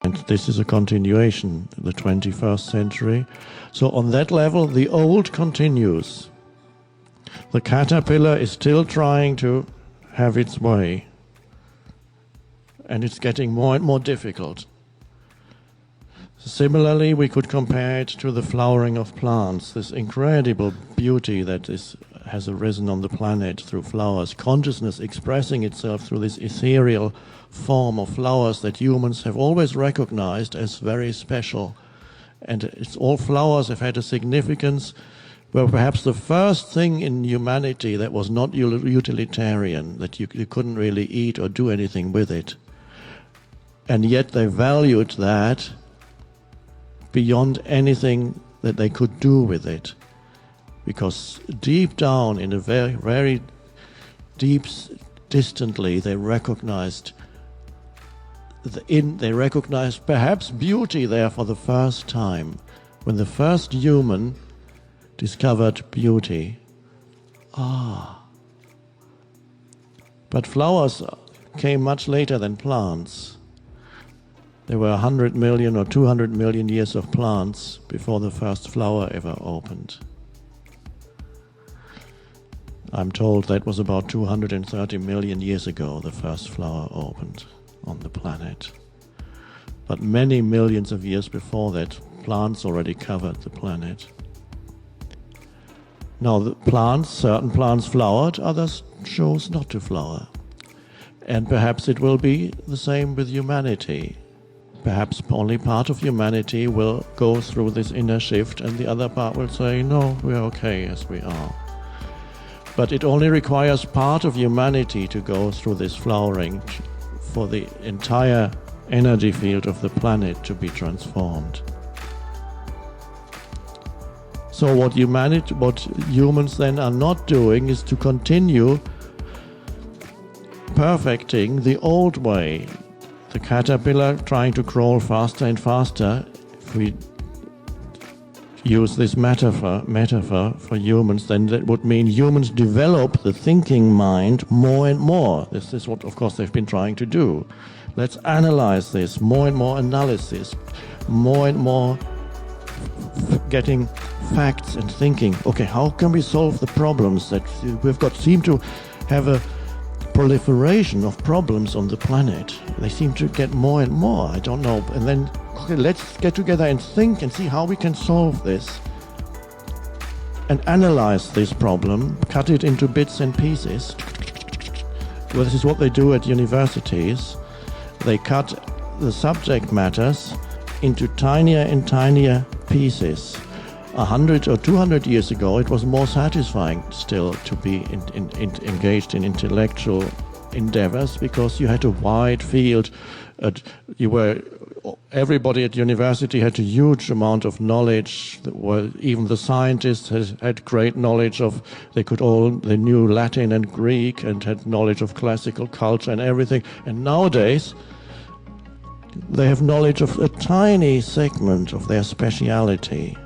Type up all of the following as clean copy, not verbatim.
And this is a continuation, the 21st century. So on that level, the old continues. The caterpillar is still trying to have its way. And it's getting more and more difficult. Similarly, we could compare it to the flowering of plants, this incredible beauty that has arisen on the planet through flowers, consciousness expressing itself through this ethereal form of flowers that humans have always recognized as very special. And all flowers have had a significance where perhaps the first thing in humanity that was not utilitarian, that you couldn't really eat or do anything with it. And yet they valued that beyond anything that they could do with it. Because deep down, in a very, very deep, distantly, they recognized perhaps beauty there for the first time. When the first human discovered beauty. But flowers came much later than plants. There were 100 million or 200 million years of plants before the first flower ever opened. I'm told that was about 230 million years ago the first flower opened on the planet. But many millions of years before that, plants already covered the planet. Now certain plants flowered, others chose not to flower. And perhaps it will be the same with humanity. Perhaps only part of humanity will go through this inner shift and the other part will say, no, we're okay as we are. But it only requires part of humanity to go through this flowering for the entire energy field of the planet to be transformed. So what humans then are not doing is to continue perfecting the old way. The caterpillar trying to crawl faster and faster. If we use this metaphor for humans, then that would mean humans develop the thinking mind more and more. This is what, of course, they've been trying to do. Let's analyze this, more and more analysis, more and more getting facts and thinking, okay, how can we solve the problems that seem to have a proliferation of problems on the planet. They seem to get more and more, I don't know. And then, okay, let's get together and think and see how we can solve this. And analyze this problem, cut it into bits and pieces. Well, this is what they do at universities. They cut the subject matters into tinier and tinier pieces. 100 or 200 years ago, it was more satisfying still to be engaged in intellectual endeavors because you had a wide field. Everybody at university had a huge amount of knowledge. Even the scientists had great knowledge they knew Latin and Greek and had knowledge of classical culture and everything. And nowadays, they have knowledge of a tiny segment of their speciality.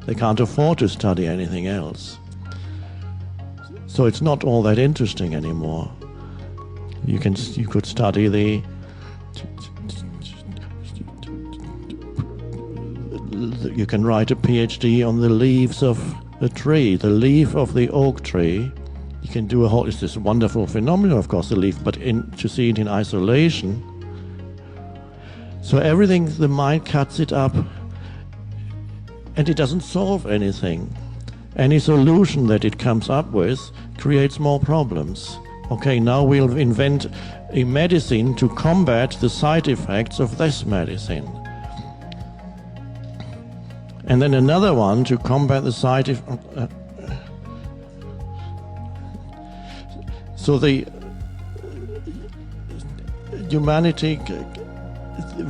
They can't afford to study anything else. So it's not all that interesting anymore. You could study you can write a PhD on the leaves of a tree, the leaf of the oak tree. You can do it's this wonderful phenomenon, of course, the leaf, but to see it in isolation. So everything, the mind cuts it up. And it doesn't solve anything. Any solution that it comes up with creates more problems. Okay, now we'll invent a medicine to combat the side effects of this medicine. And then another one to combat the side effects. So the humanity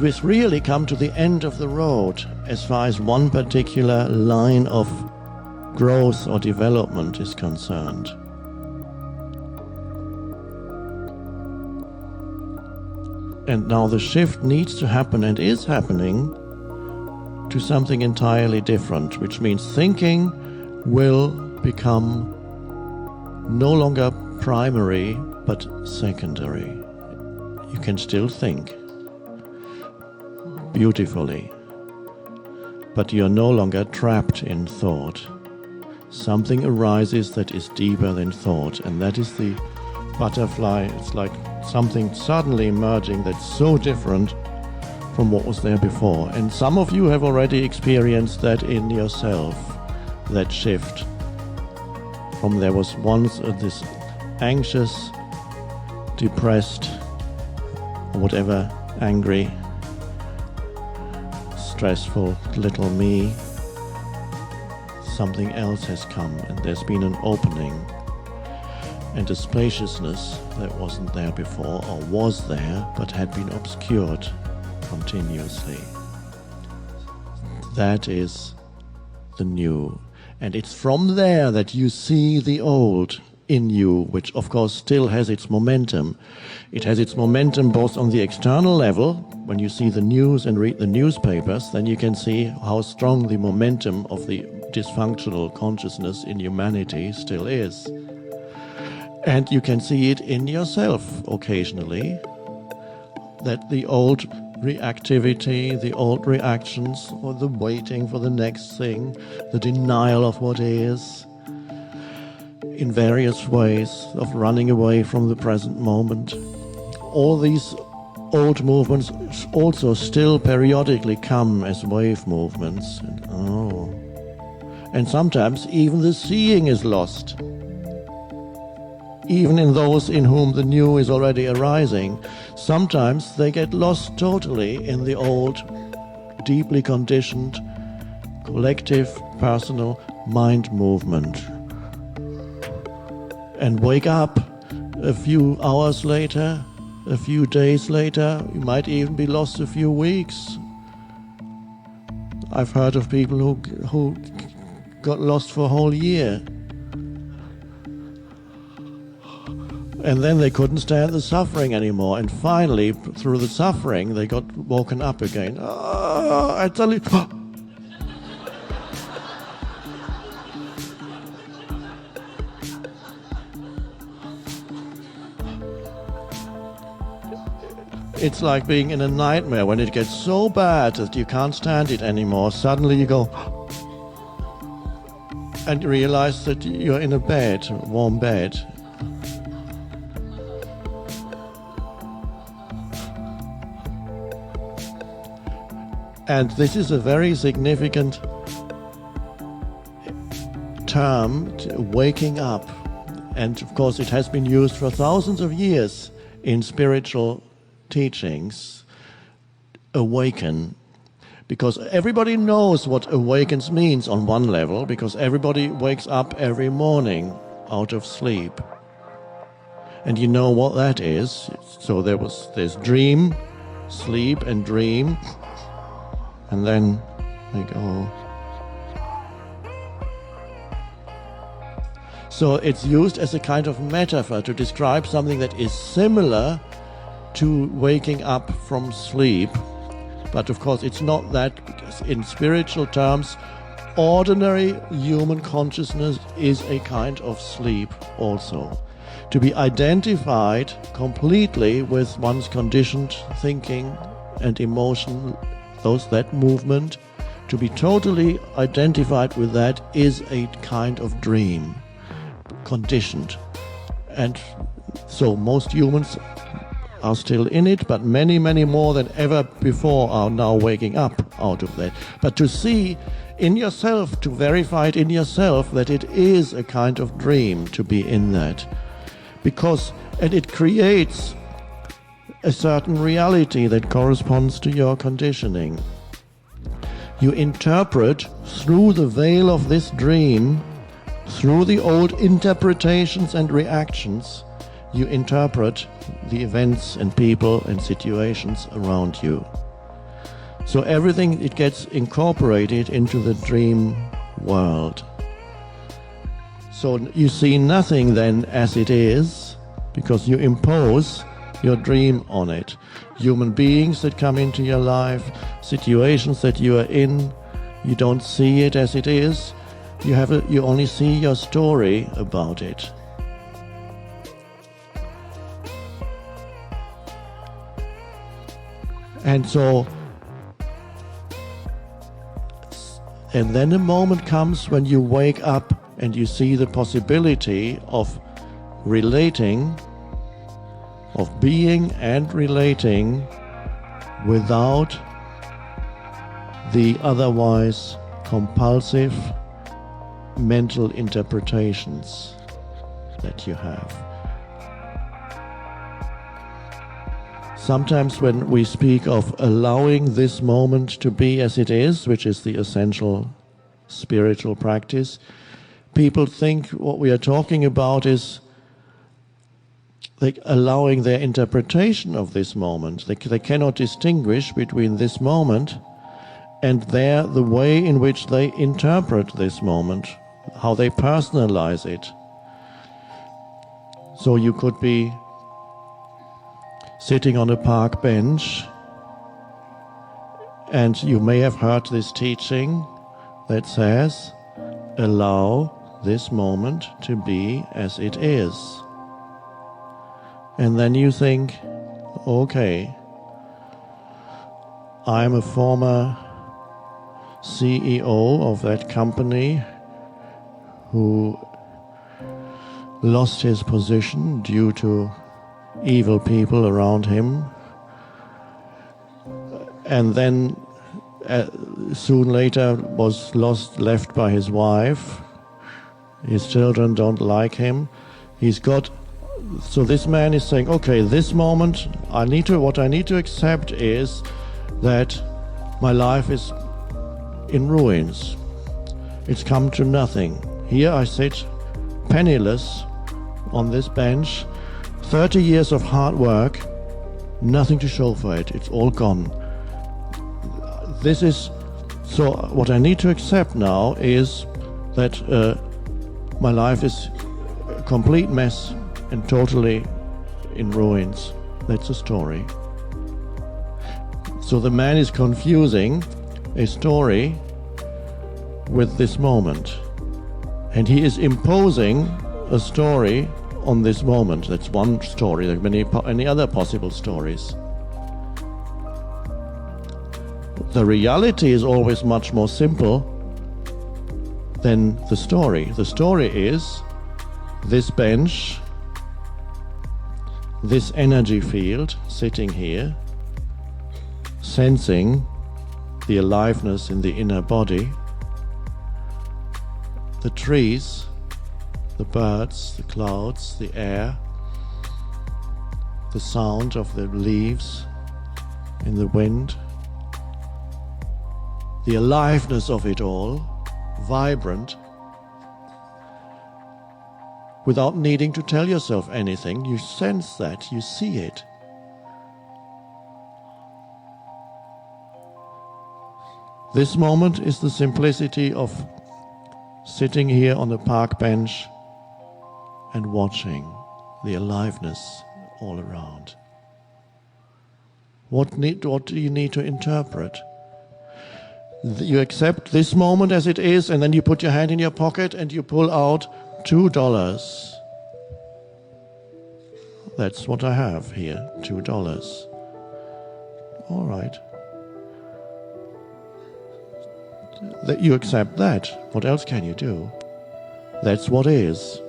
we've really come to the end of the road as far as one particular line of growth or development is concerned. And now the shift needs to happen and is happening to something entirely different, which means thinking will become no longer primary but secondary. You can still think, beautifully. But you're no longer trapped in thought. Something arises that is deeper than thought, and that is the butterfly. It's like something suddenly emerging that's so different from what was there before. And some of you have already experienced that in yourself, that shift from there was once this anxious, depressed, or whatever, angry, stressful little me. Something else has come, and there's been an opening and a spaciousness that wasn't there before, or was there but had been obscured continuously. That is the new. And it's from there that you see the old in you, which of course still has its momentum. It has its momentum both on the external level. When you see the news and read the newspapers, then you can see how strong the momentum of the dysfunctional consciousness in humanity still is. And you can see it in yourself occasionally, that the old reactivity, the old reactions, or the waiting for the next thing, the denial of what is, in various ways of running away from the present moment. All these old movements also still periodically come as wave movements. And sometimes even the seeing is lost. Even in those in whom the new is already arising, sometimes they get lost totally in the old, deeply conditioned, collective, personal mind movement. And wake up a few hours later, a few days later, you might even be lost a few weeks. I've heard of people who got lost for a whole year. And then they couldn't stand the suffering anymore. And finally, through the suffering, they got woken up again. I tell you. It's like being in a nightmare. When it gets so bad that you can't stand it anymore, suddenly you go and you realize that you're in a bed, a warm bed. And this is a very significant term, waking up. And of course it has been used for thousands of years in spiritual teachings, awaken. Because everybody knows what awakens means on one level, because everybody wakes up every morning out of sleep. And you know what that is. So there's dream, sleep and dream. And then they go. So it's used as a kind of metaphor to describe something that is similar to waking up from sleep. But of course it's not that, because in spiritual terms, ordinary human consciousness is a kind of sleep also. To be identified completely with one's conditioned thinking and emotion, that movement, to be totally identified with that is a kind of dream, conditioned. And so most humans are still in it, but many, many more than ever before are now waking up out of that. But to see in yourself, to verify it in yourself that it is a kind of dream to be in that. And it creates a certain reality that corresponds to your conditioning. You interpret through the veil of this dream, through the old interpretations and reactions, you interpret the events and people and situations around you. So everything, it gets incorporated into the dream world. So you see nothing then as it is, because you impose your dream on it. Human beings that come into your life, situations that you are in, you don't see it as it is. You only see your story about it. And so And then a moment comes when you wake up and you see the possibility of relating, of being and relating without the otherwise compulsive mental interpretations that you have. Sometimes when we speak of allowing this moment to be as it is, which is the essential spiritual practice, people think what we are talking about is like allowing their interpretation of this moment. They cannot distinguish between this moment and the way in which they interpret this moment, how they personalize it. So you could be sitting on a park bench, and you may have heard this teaching that says, allow this moment to be as it is. And then you think, okay, I'm a former CEO of that company who lost his position due to evil people around him, and then soon later was left by his wife. His children don't like him. So this man is saying, okay, this moment what I need to accept is that my life is in ruins. It's come to nothing. Here I sit penniless on this bench, 30 years of hard work, nothing to show for it. It's all gone. So what I need to accept now is that my life is a complete mess and totally in ruins. That's a story. So the man is confusing a story with this moment. And he is imposing a story on this moment. That's one story. There are many other possible stories. The reality is always much more simple than the story. The story is this bench, this energy field sitting here, sensing the aliveness in the inner body, the trees, the birds, the clouds, the air, the sound of the leaves in the wind, the aliveness of it all, vibrant, without needing to tell yourself anything. You sense that, you see it. This moment is the simplicity of sitting here on the park bench and watching the aliveness all around. What do you need to interpret? You accept this moment as it is, and then you put your hand in your pocket and you pull out $2. That's what I have here, $2. All right. You accept that. What else can you do? That's what is.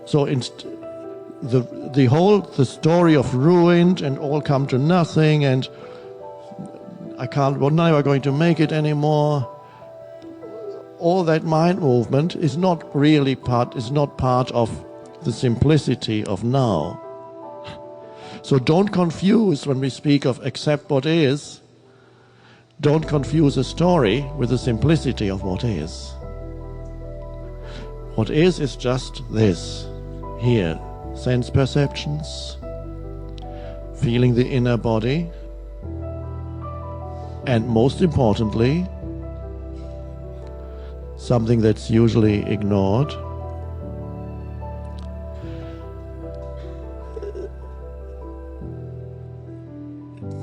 So the story of ruined and all come to nothing, and we're never going to make it anymore. All that mind movement is not part of the simplicity of now. So don't confuse when we speak of accept what is. Don't confuse a story with the simplicity of what is. What is just this. Here, sense perceptions, feeling the inner body, and most importantly, something that's usually ignored,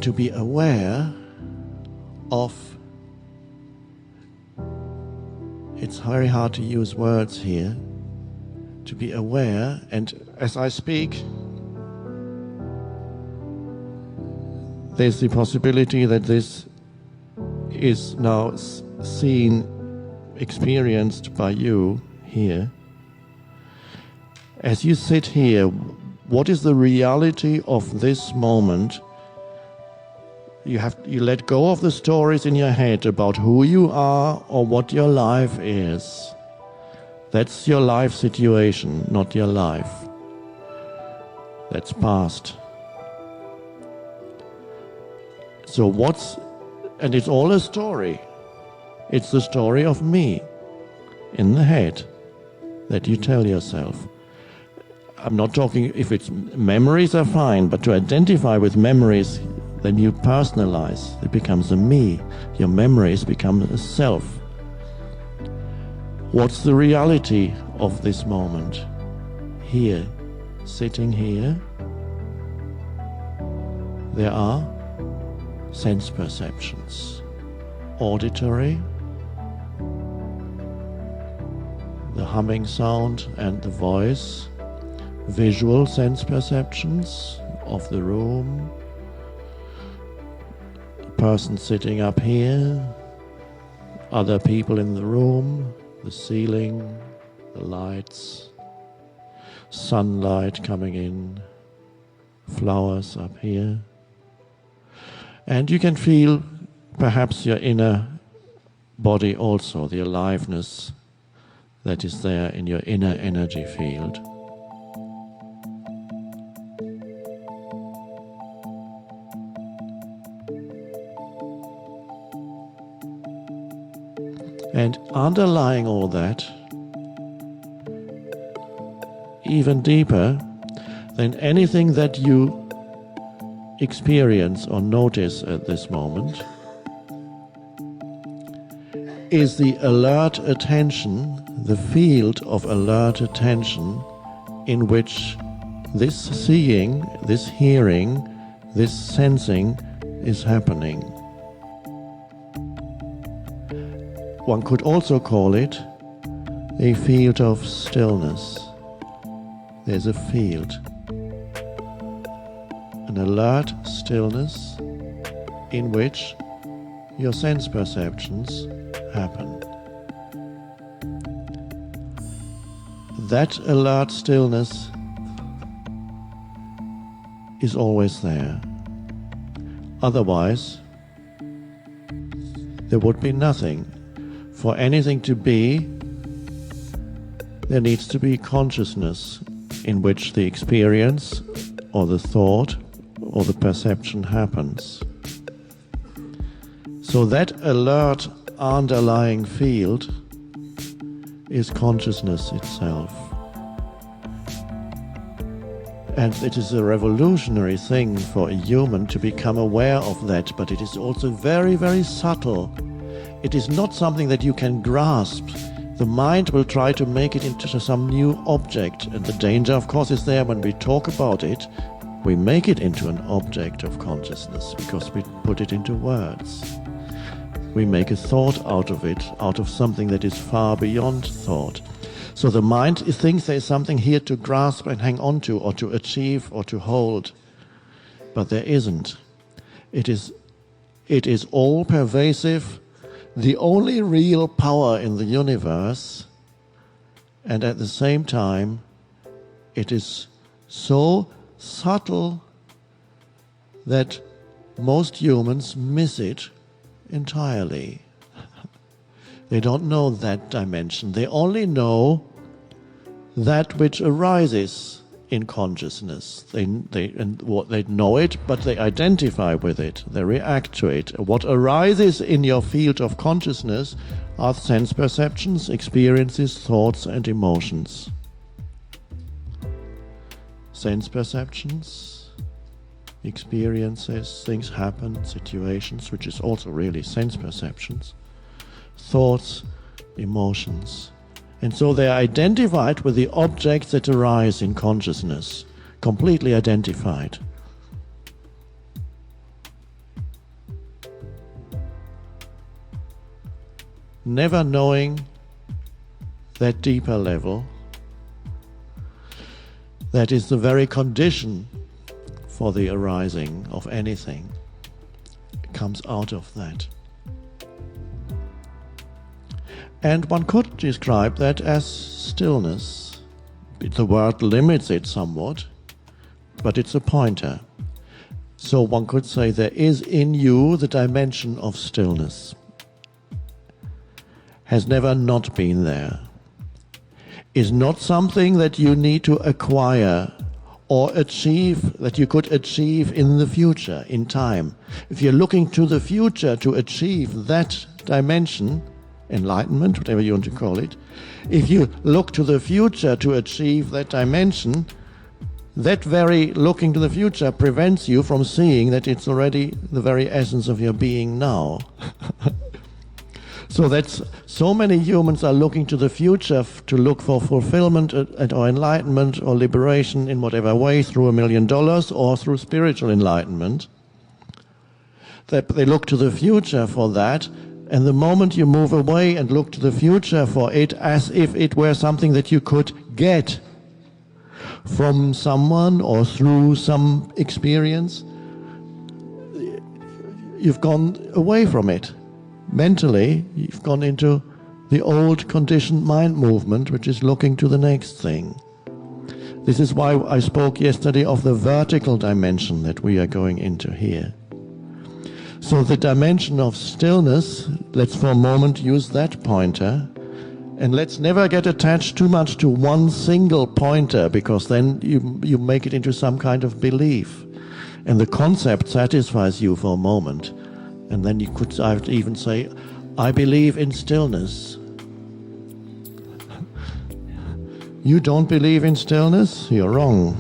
to be aware of, it's very hard to use words here, to be aware, and as I speak, there's the possibility that this is now seen, experienced by you here. As you sit here, what is the reality of this moment? You let go of the stories in your head about who you are or what your life is. That's your life situation, not your life. That's past. So and it's all a story. It's the story of me in the head that you tell yourself. I'm not talking, if it's memories are fine, but to identify with memories, then you personalize. It becomes a me. Your memories become a self. What's the reality of this moment? Here, sitting here, there are sense perceptions. Auditory, the humming sound and the voice. Visual sense perceptions of the room. The person sitting up here, other people in the room, the ceiling, the lights, sunlight coming in, flowers up here. And you can feel perhaps your inner body also, the aliveness that is there in your inner energy field. And underlying all that, even deeper than anything that you experience or notice at this moment, is the alert attention, the field of alert attention in which this seeing, this hearing, this sensing is happening. One could also call it a field of stillness. There's a field, an alert stillness in which your sense perceptions happen. That alert stillness is always there. Otherwise, there would be nothing. For anything to be, there needs to be consciousness in which the experience or the thought or the perception happens. So that alert underlying field is consciousness itself. And it is a revolutionary thing for a human to become aware of that, but it is also very, very subtle. It is not something that you can grasp. The mind will try to make it into some new object, and the danger, of course, is there when we talk about it. We make it into an object of consciousness because we put it into words. We make a thought out of it, out of something that is far beyond thought. So the mind thinks there is something here to grasp and hang on to, or to achieve, or to hold. But there isn't. It is all pervasive, the only real power in the universe, and at the same time, it is so subtle that most humans miss it entirely. They don't know that dimension. They only know that which arises in consciousness. They know it, but they identify with it. They react to it. What arises in your field of consciousness are sense perceptions, experiences, thoughts, and emotions. Sense perceptions, experiences, things happen, situations, which is also really sense perceptions, thoughts, emotions. And so they are identified with the objects that arise in consciousness, completely identified. Never knowing that deeper level, that is the very condition for the arising of anything, it comes out of that. And one could describe that as stillness. The word limits it somewhat, but it's a pointer. So one could say there is in you the dimension of stillness. Has never not been there. Is not something that you need to acquire or achieve, that you could achieve in the future, in time. If you're looking to the future to achieve that dimension, enlightenment, whatever you want to call it, if you look to the future to achieve that dimension, that very looking to the future prevents you from seeing that it's already the very essence of your being now. So many humans are looking to the future to look for fulfillment or enlightenment or liberation in whatever way, through $1 million or through spiritual enlightenment. That they look to the future for that, and the moment you move away and look to the future for it as if it were something that you could get from someone or through some experience, you've gone away from it. Mentally, you've gone into the old conditioned mind movement, which is looking to the next thing. This is why I spoke yesterday of the vertical dimension that we are going into here. So the dimension of stillness, let's for a moment use that pointer, and let's never get attached too much to one single pointer, because then you make it into some kind of belief. And the concept satisfies you for a moment. And then you could even say, I believe in stillness. You don't believe in stillness? You're wrong.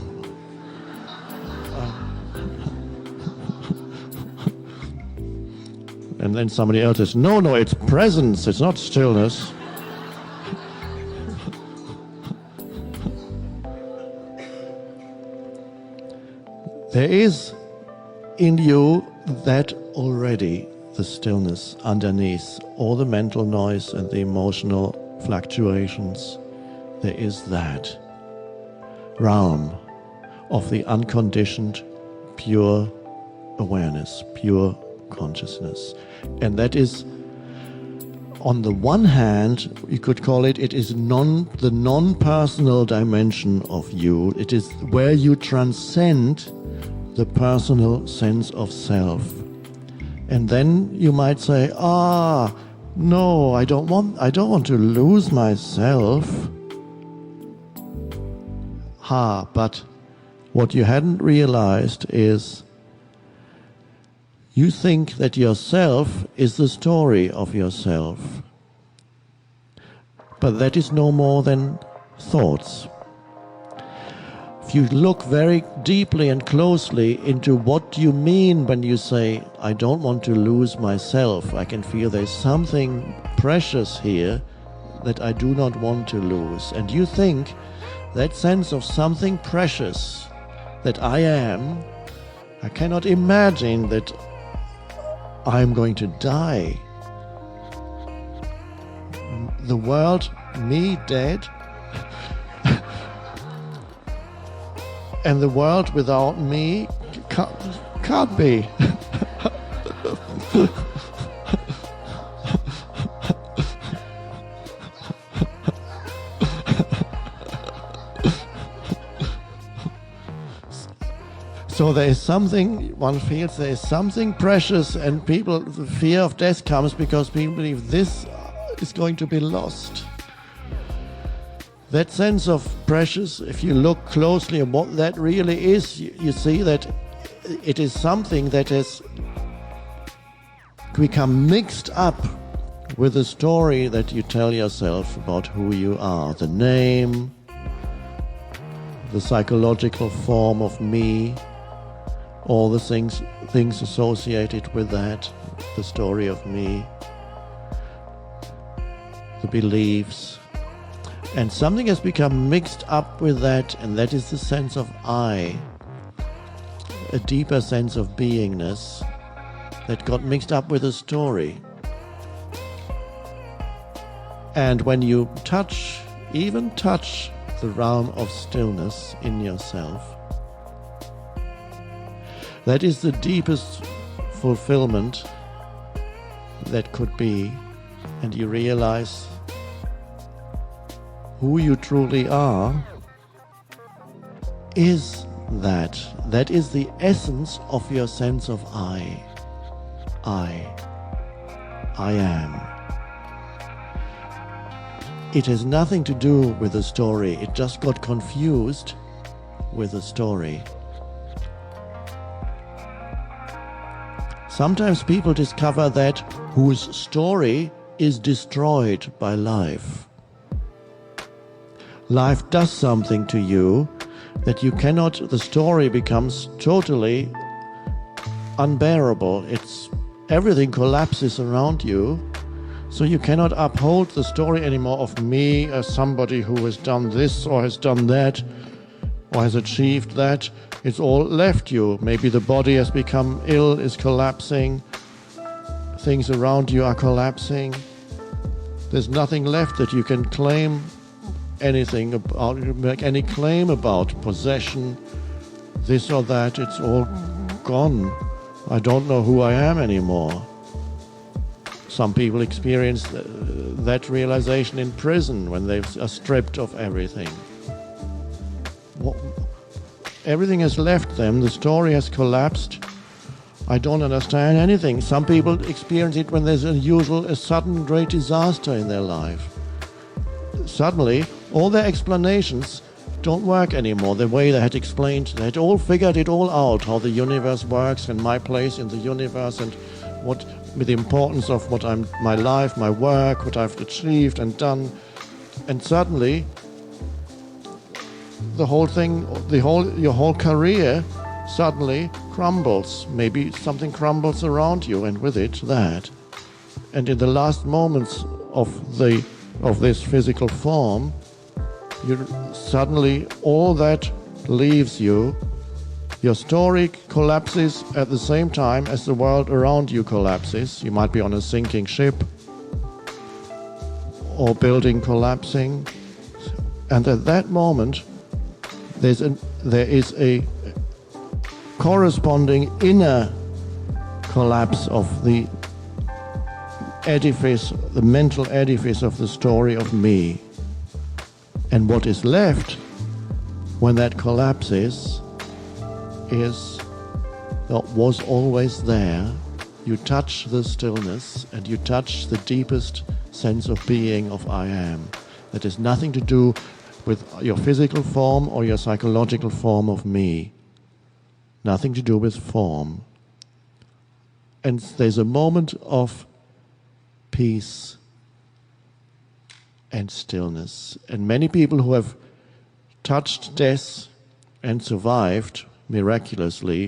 And then somebody else says, no, it's presence, it's not stillness. There is in you that already, the stillness underneath all the mental noise and the emotional fluctuations. There is that realm of the unconditioned, pure awareness, pure consciousness. And that is, on the one hand, you could call it is the non-personal dimension of you. It is where you transcend the personal sense of self. And then you might say, no, I don't want to lose myself. But what you hadn't realized is you think that yourself is the story of yourself. But that is no more than thoughts. If you look very deeply and closely into what you mean when you say, I don't want to lose myself, I can feel there's something precious here that I do not want to lose. And you think that sense of something precious that I am, I cannot imagine that I'm going to die. The world, me dead, and the world without me can't be. So there is something, one feels there is something precious, and the fear of death comes because people believe this is going to be lost. That sense of precious, if you look closely at what that really is, you see that it is something that has become mixed up with the story that you tell yourself about who you are. The name, the psychological form of me, all the things associated with that, the story of me, the beliefs. And something has become mixed up with that, and that is the sense of I, a deeper sense of beingness that got mixed up with a story. And when you even touch the realm of stillness in yourself, that is the deepest fulfillment that could be, and you realize who you truly are is that. That is the essence of your sense of I. I am. It has nothing to do with the story. It just got confused with the story. Sometimes people discover that whose story is destroyed by life. Life does something to you that you cannot, the story becomes totally unbearable. Everything collapses around you, so you cannot uphold the story anymore of me as somebody who has done this or has done that or has achieved that. It's all left you. Maybe the body has become ill, is collapsing. Things around you are collapsing. There's nothing left that you can claim anything about, make any claim about possession, this or that. It's all gone. I don't know who I am anymore. Some people experience that realization in prison when they are stripped of everything. Everything has left them, the story has collapsed. I don't understand anything. Some people experience it when there's a sudden great disaster in their life. Suddenly, all their explanations don't work anymore the way they had explained. They had all figured it all out, how the universe works and my place in the universe and what with the importance of my life, my work, what I've achieved and done. And suddenly, the whole thing, your whole career suddenly crumbles. Maybe something crumbles around you, and with it, that. And in the last moments of this physical form, suddenly all that leaves you. Your story collapses at the same time as the world around you collapses. You might be on a sinking ship or building collapsing. And at that moment, there is a corresponding inner collapse of the edifice, the mental edifice of the story of me. And what is left when that collapses is what was always there. You touch the stillness and you touch the deepest sense of being of I am. That has nothing to do with your physical form or your psychological form of me. Nothing to do with form. And there's a moment of peace and stillness. And many people who have touched death and survived miraculously